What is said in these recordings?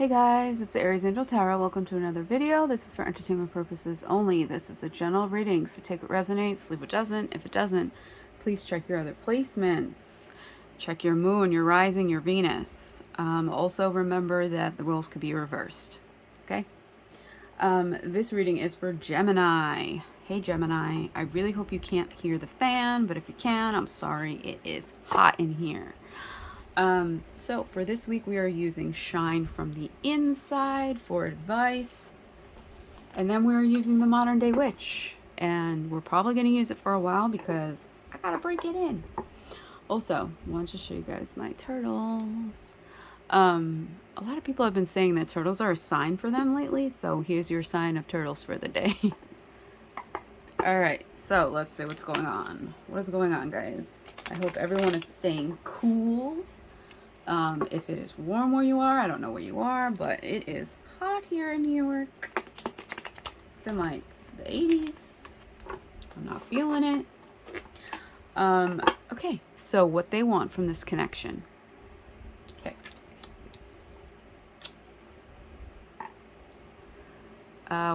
Hey guys, it's Aries Angel Tarot. Welcome to another video. This is for entertainment purposes only. This is a general reading, so take what resonates, leave what doesn't. If it doesn't, please check your other placements. Check your moon, your rising, your Venus. Also remember that the roles could be reversed. Okay? This reading is for Gemini. Hey Gemini, I really hope you can't hear the fan, but if you can, I'm sorry, it is hot in here. So for this week, we are using Shine from the Inside for advice. And then we're using the Modern Day Witch. And we're probably going to use it for a while because I got to break it in. Also, I want to show you guys my turtles. A lot of people have been saying that turtles are a sign for them lately. So here's your sign of turtles for the day. All right. So let's see what's going on. What is going on, guys? I hope everyone is staying cool. If it is warm where you are, I don't know where you are, but it is hot here in New York. It's in like the 80s. I'm not feeling it. Okay, so what they want from this connection. Okay.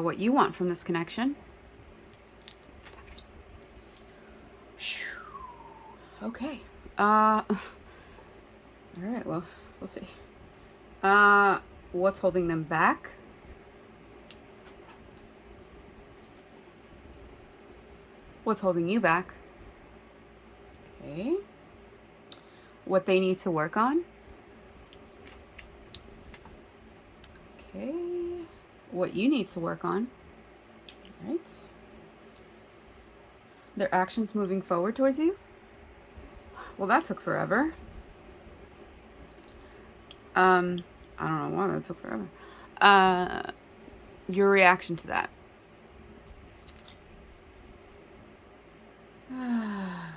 What you want from this connection. Okay. All right, well, we'll see. What's holding them back? What's holding you back? Okay. What they need to work on? Okay. What you need to work on? All right. Their actions moving forward towards you? Well, that took forever. I don't know why that took forever. Your reaction to that. I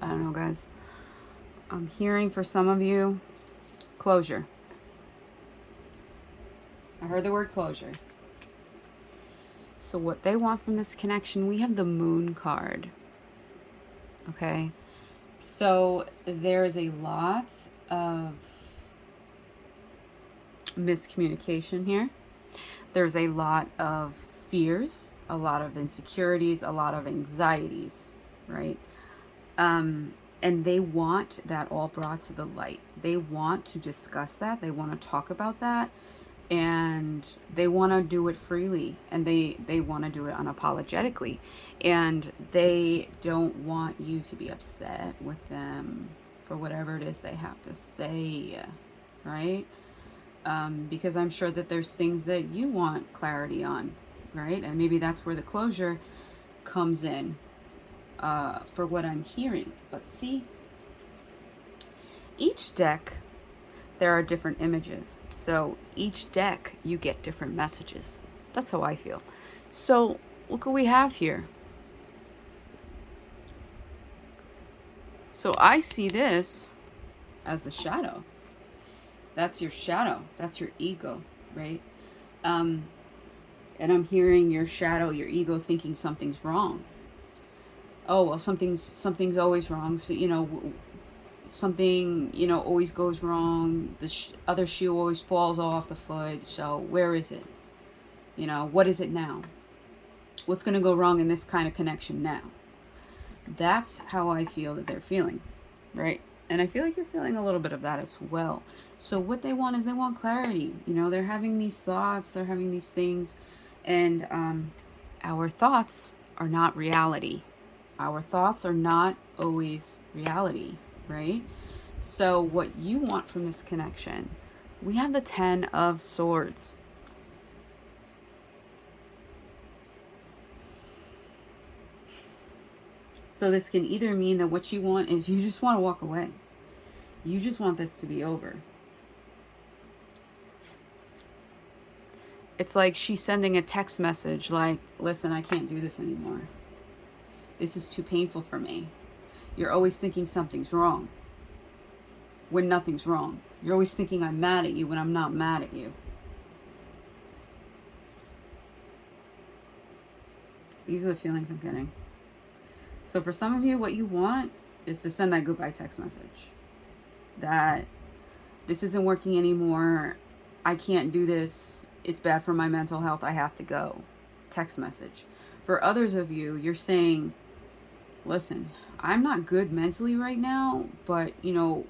don't know, guys. I'm hearing for some of you, closure. I heard the word closure. So what they want from this connection, we have the Moon card. Okay? So there is a lot of miscommunication here. There's a lot of fears, a lot of insecurities, a lot of anxieties, right? And they want that all brought to the light. They want to discuss that. They want to talk about that. And they want to do it freely. And they want to do it unapologetically. And they don't want you to be upset with them for whatever it is they have to say, right? Because I'm sure that there's things that you want clarity on, right? And maybe that's where the closure comes in, for what I'm hearing. But see, each deck, there are different images. So each deck, you get different messages. That's how I feel. So look what we have here. So I see this as the shadow. That's your shadow. That's your ego, right? And I'm hearing your shadow, your ego thinking something's wrong. Oh, well, something's always wrong. So, something, always goes wrong. The other shoe always falls off the foot. So where is it? What is it now? What's going to go wrong in this kind of connection now? That's how I feel that they're feeling, right? And I feel like you're feeling a little bit of that as well. So what they want is they want clarity. They're having these thoughts, they're having these things, and our thoughts are not reality. Our thoughts are not always reality, right? So what you want from this connection, we have the 10 of Swords. So this can either mean that what you want is you just want to walk away. You just want this to be over. It's like she's sending a text message like, listen, I can't do this anymore. This is too painful for me. You're always thinking something's wrong when nothing's wrong. You're always thinking I'm mad at you when I'm not mad at you. These are the feelings I'm getting. So for some of you, what you want is to send that goodbye text message. that this isn't working anymore. I can't do this. It's bad for my mental health. I have to go. Text message. For others of you, you're saying, listen, I'm not good mentally right now, but you know,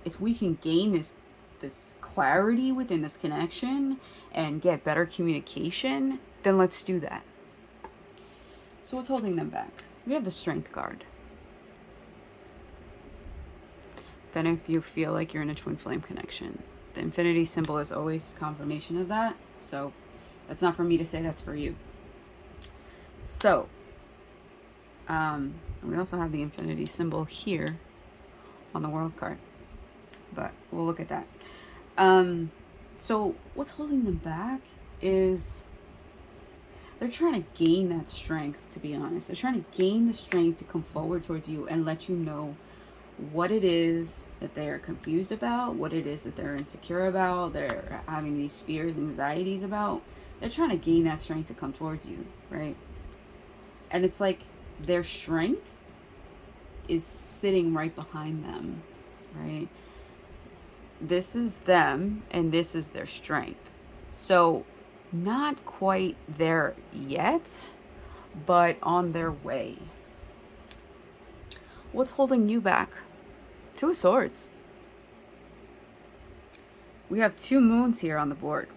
if we can gain this clarity within this connection and get better communication, then let's do that. So what's holding them back? We have the Strength card. Then if you feel like you're in a twin flame connection, the infinity symbol is always confirmation of that. So that's not for me to say, that's for you. So we also have the infinity symbol here on the world card, but we'll look at that. So what's holding them back is they're trying to gain that strength, to be honest. They're trying to gain the strength to come forward towards you and let you know what it is that they're confused about, what it is that they're insecure about, they're having these fears and anxieties about. They're trying to gain that strength to come towards you, right? And it's like their strength is sitting right behind them, right? This is them and this is their strength. So not quite there yet, but on their way. What's holding you back? Two of Swords. We have 2 moons here on the board.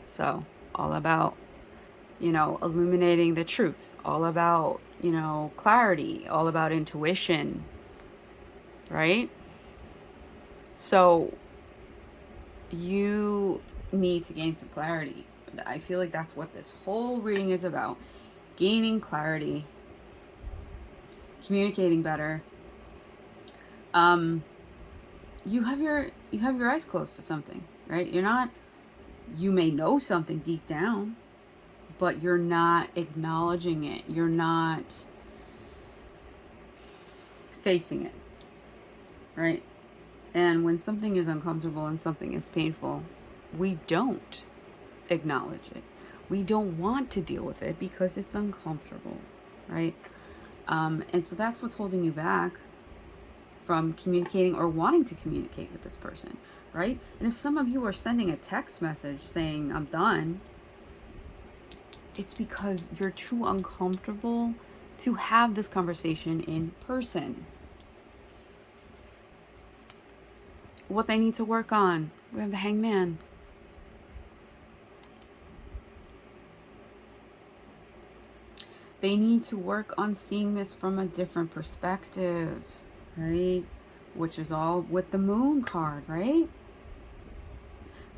So all about, you know, illuminating the truth. All about, you know, clarity. All about intuition. Right? So you need to gain some clarity. I feel like that's what this whole reading is about. Gaining clarity. Communicating better. You have your eyes closed to something, right? You may know something deep down, but you're not acknowledging it. You're not facing it, right? And when something is uncomfortable and something is painful, we don't acknowledge it. We don't want to deal with it because it's uncomfortable, right? And so that's what's holding you back from communicating or wanting to communicate with this person, right? And if some of you are sending a text message saying, I'm done, it's because you're too uncomfortable to have this conversation in person. What they need to work on. We have the Hangman. They need to work on seeing this from a different perspective, right? Which is all with the Moon card, right?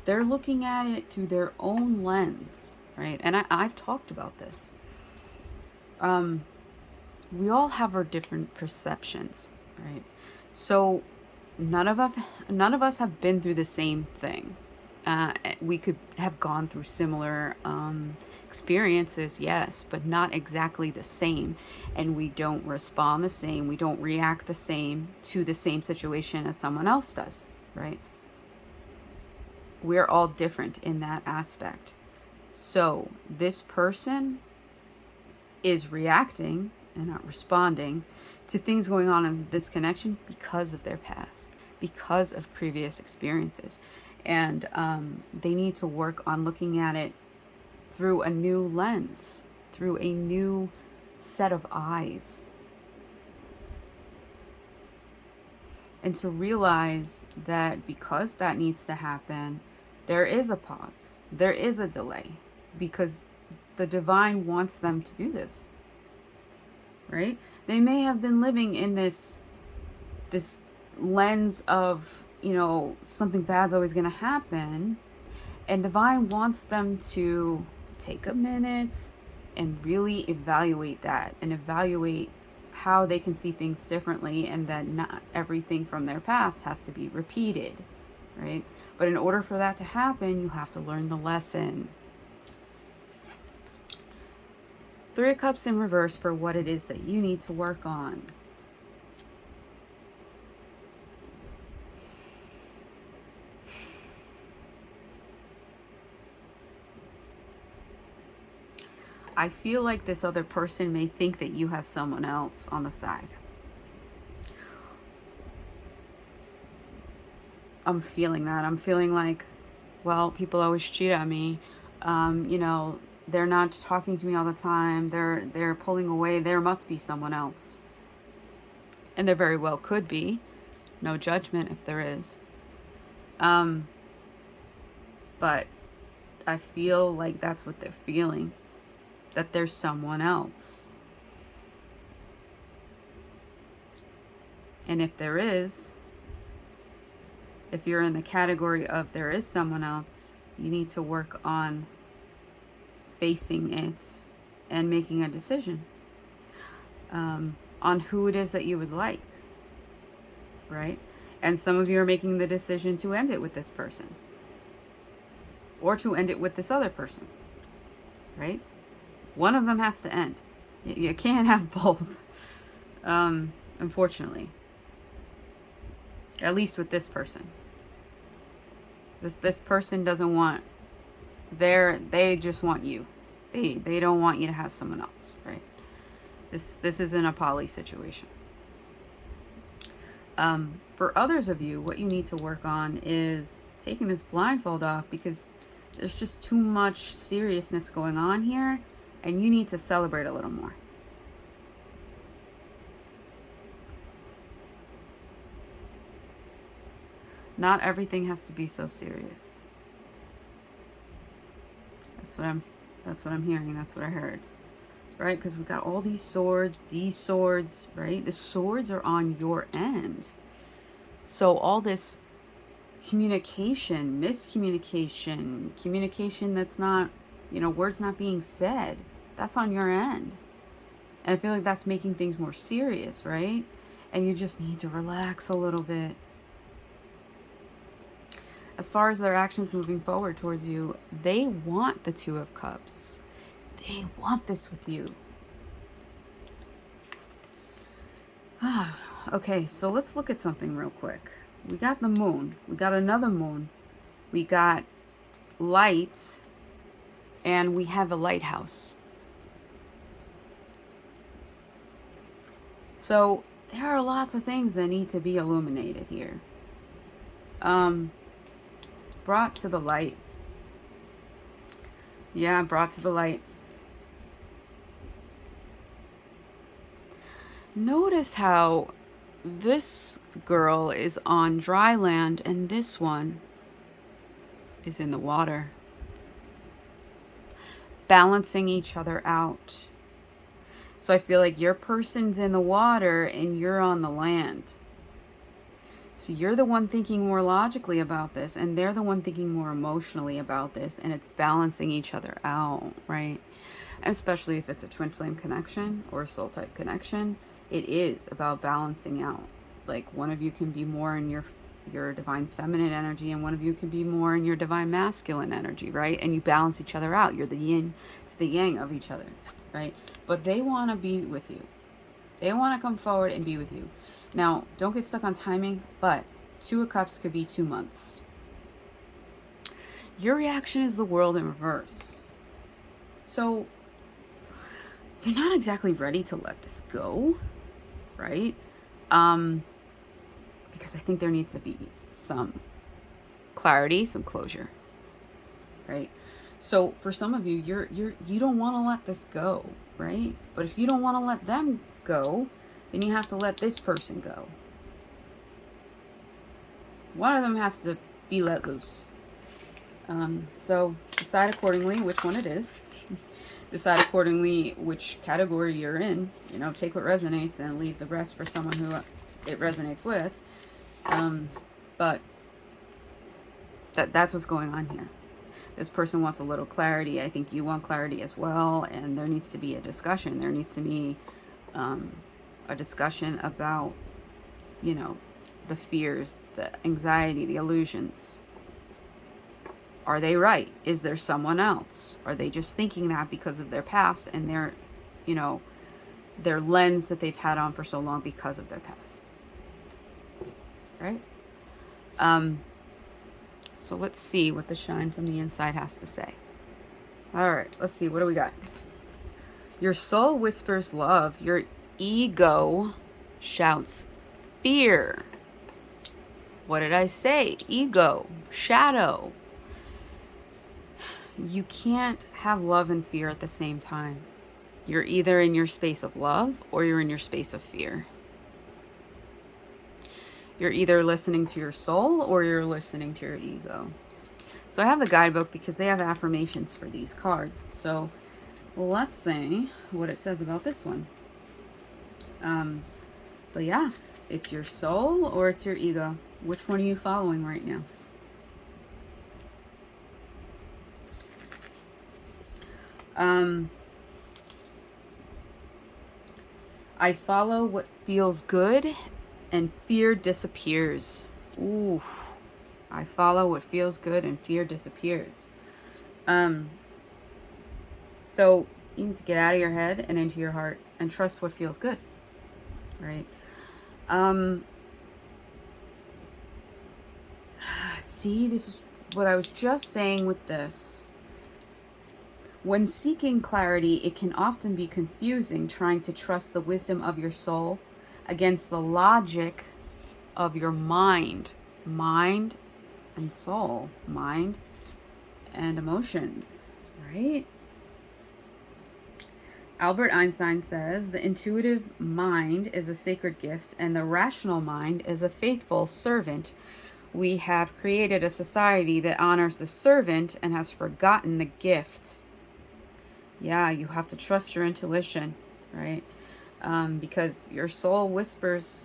They're looking at it through their own lens, right? And I've talked about this. We all have our different perceptions, right? So none of us have been through the same thing. We could have gone through similar experiences, yes, but not exactly the same. And we don't respond the same. We don't react the same to the same situation as someone else does, right? We're all different in that aspect. So this person is reacting and not responding to things going on in this connection because of their past, because of previous experiences. And they need to work on looking at it through a new lens, through a new set of eyes. And to realize that because that needs to happen, there is a pause, there is a delay, because the divine wants them to do this, right? They may have been living in this lens of, you know, something bad's always going to happen, and divine wants them to take a minute and really evaluate that, and evaluate how they can see things differently, and that not everything from their past has to be repeated, right? But in order for that to happen, you have to learn the lesson. 3 of Cups in reverse for what it is that you need to work on. I feel like this other person may think that you have someone else on the side. I'm feeling that. I'm feeling like, well, people always cheat on me. You know, they're not talking to me all the time. They're pulling away. There must be someone else. And there very well could be. No judgment if there is. But I feel like that's what they're feeling. That there's someone else. And if there is, if you're in the category of there is someone else, you need to work on facing it and making a decision on who it is that you would like, right? And some of you are making the decision to end it with this person or to end it with this other person, right? One of them has to end. You can't have both, unfortunately. At least with this person. This person doesn't want, they just want you. They don't want you to have someone else, right? This isn't a poly situation. For others of you, what you need to work on is taking this blindfold off, because there's just too much seriousness going on here, and you need to celebrate a little more. Not everything has to be so serious. That's what I'm hearing. That's what I heard. Right? Because we got all these swords, right? The swords are on your end. So all this communication, miscommunication, communication that's not, words not being said, that's on your end. And I feel like that's making things more serious, right? And you just need to relax a little bit. As far as their actions moving forward towards you, they want the Two of Cups. They want this with you. Okay, so let's look at something real quick. We got the moon. We got another moon. We got light. And we have a lighthouse. So there are lots of things that need to be illuminated here. Brought to the light. Yeah, brought to the light. Notice how this girl is on dry land and this one is in the water. Balancing each other out. So I feel like your person's in the water and you're on the land. So you're the one thinking more logically about this, and they're the one thinking more emotionally about this, and it's balancing each other out, right? And especially if it's a twin flame connection or a soul type connection, it is about balancing out. Like one of you can be more in your divine feminine energy, and one of you can be more in your divine masculine energy, right? And you balance each other out. You're the yin to the yang of each other, right? But they want to be with you. They want to come forward and be with you. Now, don't get stuck on timing, but Two of Cups could be 2 months. Your reaction is the World in reverse. So, you're not exactly ready to let this go, right? Because I think there needs to be some clarity, some closure, right? So, for some of you, you don't want to let this go, right? But if you don't want to let them go, then you have to let this person go. One of them has to be let loose. So decide accordingly which one it is. Decide accordingly which category you're in. Take what resonates and leave the rest for someone who it resonates with. But that's what's going on here. This person wants a little clarity. I think you want clarity as well. And there needs to be a discussion. There needs to be a discussion about, the fears, the anxiety, the illusions. Are they right? Is there someone else? Are they just thinking that because of their past and their lens that they've had on for so long because of their past? Right? So let's see what the shine from the inside has to say. All right, let's see. What do we got? Your soul whispers love. Your ego shouts fear. What did I say? Ego, shadow. You can't have love and fear at the same time. You're either in your space of love or you're in your space of fear. You're either listening to your soul or you're listening to your ego. So I have the guidebook because they have affirmations for these cards. So let's see what it says about this one. But yeah, it's your soul or it's your ego. Which one are you following right now? I follow what feels good and fear disappears. Ooh, I follow what feels good and fear disappears. So you need to get out of your head and into your heart and trust what feels good, right? See, this is what I was just saying with this. When seeking clarity, it can often be confusing trying to trust the wisdom of your soul against the logic of your mind. Mind and soul. Mind and emotions, right? Albert Einstein says, the intuitive mind is a sacred gift and the rational mind is a faithful servant. We have created a society that honors the servant and has forgotten the gift. Yeah, you have to trust your intuition, right? Because your soul whispers,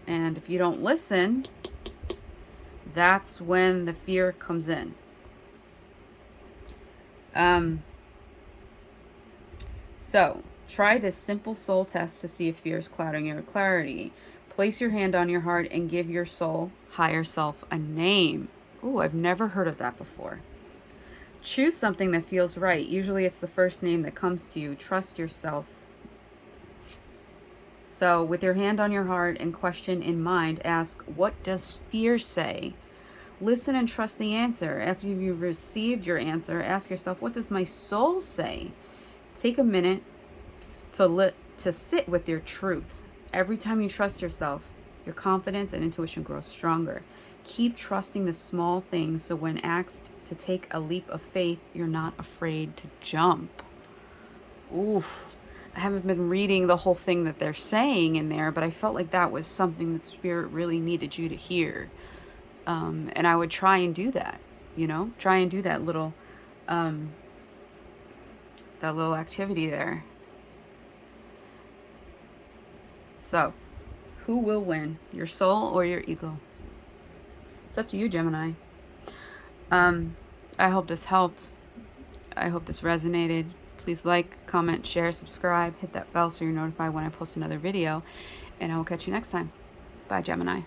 and if you don't listen, that's when the fear comes in. So, try this simple soul test to see if fear is clouding your clarity. Place your hand on your heart and give your soul, higher self, a name. Ooh, I've never heard of that before. Choose something that feels right. Usually it's the first name that comes to you. Trust yourself. So with your hand on your heart and question in mind, ask, what does fear say? Listen and trust the answer. After you've received your answer, ask yourself, what does my soul say? Take a minute to sit with your truth. Every time you trust yourself, your confidence and intuition grows stronger. Keep trusting the small things so when asked to take a leap of faith, you're not afraid to jump. Oof. I haven't been reading the whole thing that they're saying in there, but I felt like that was something that Spirit really needed you to hear. And I would try and do that, try and do that little activity there. So, who will win, your soul or your ego? It's up to you, Gemini. I hope this helped. I hope this resonated. Please like, comment, share, subscribe, hit that bell so you're notified when I post another video, and I will catch you next time. Bye, Gemini.